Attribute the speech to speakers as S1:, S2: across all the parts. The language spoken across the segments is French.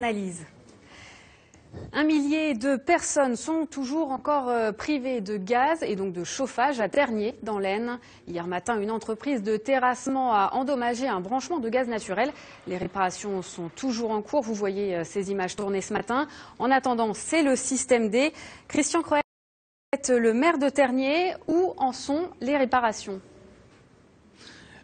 S1: Analyse. Un millier de personnes sont toujours encore privées de gaz et donc de chauffage à Tergnier, dans l'Aisne. Hier matin, une entreprise de terrassement a endommagé un branchement de gaz naturel. Les réparations sont toujours en cours. Vous voyez ces images tournées ce matin. En attendant, c'est le système D. Christian Croët, le maire de Tergnier, où en sont les réparations?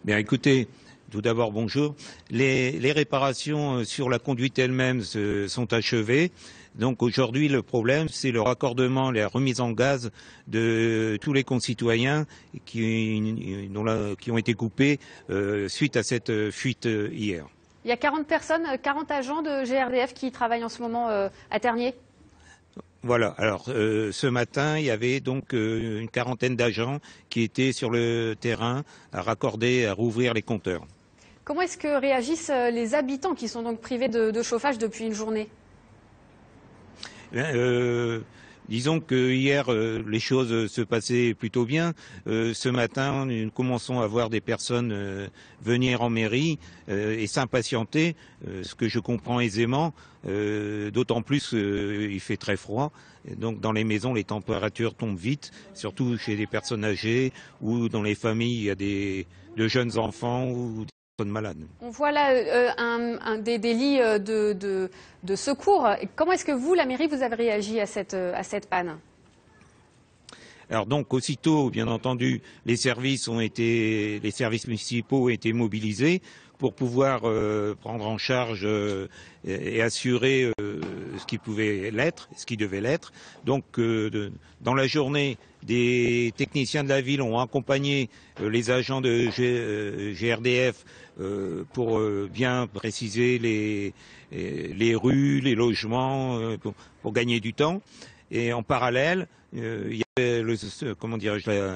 S2: Bien, écoutez. Tout d'abord, bonjour. Les réparations sur la conduite elle-même sont achevées. Donc aujourd'hui, le problème, c'est le raccordement, la remise en gaz de tous les concitoyens qui ont été coupés suite à cette fuite hier.
S1: Il y a 40 personnes, 40 agents de GRDF qui travaillent en ce moment à Tergnier.
S2: Voilà. Alors ce matin, il y avait donc une quarantaine d'agents qui étaient sur le terrain à raccorder, à rouvrir les compteurs.
S1: Comment est-ce que réagissent les habitants qui sont donc privés de chauffage depuis une journée?
S2: Disons que hier, les choses se passaient plutôt bien. Ce matin, nous commençons à voir des personnes venir en mairie et s'impatienter, ce que je comprends aisément, d'autant plus qu'il fait très froid. Donc dans les maisons, les températures tombent vite, surtout chez les personnes âgées ou dans les familles, il y a de jeunes enfants ou malades.
S1: On voit là des lits de secours. Comment est-ce que vous, la mairie, vous avez réagi à cette panne?
S2: Alors donc aussitôt, bien entendu, les services municipaux ont été mobilisés pour pouvoir prendre en charge et assurer ce qui pouvait l'être, ce qui devait l'être. Donc dans la journée, des techniciens de la ville ont accompagné les agents de GRDF pour bien préciser les rues, les logements, pour gagner du temps. Et en parallèle, il y avait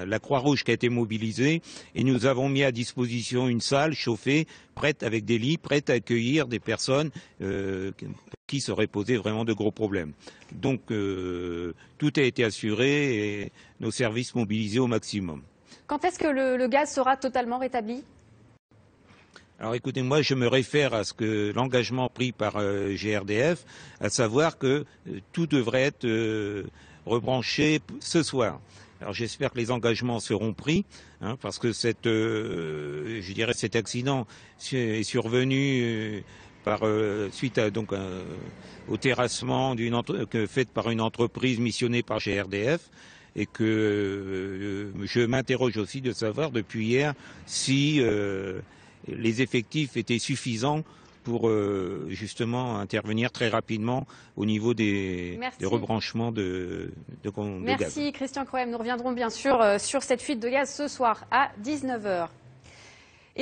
S2: la Croix-Rouge qui a été mobilisée et nous avons mis à disposition une salle chauffée, prête avec des lits, prête à accueillir des personnes qui seraient posées vraiment de gros problèmes. Donc tout a été assuré et nos services mobilisés au maximum.
S1: Quand est-ce que le gaz sera totalement rétabli ?
S2: Alors écoutez, moi je me réfère à l'engagement pris par GRDF, à savoir que tout devrait être rebranché ce soir. Alors j'espère que les engagements seront pris, parce que cet accident est survenu suite à, au terrassement fait par une entreprise missionnée par GRDF. Et que je m'interroge aussi de savoir depuis hier si les effectifs étaient suffisants pour justement intervenir très rapidement au niveau des rebranchements de gaz.
S1: Merci Christian Croët. Nous reviendrons bien sûr sur cette fuite de gaz ce soir à 19 h.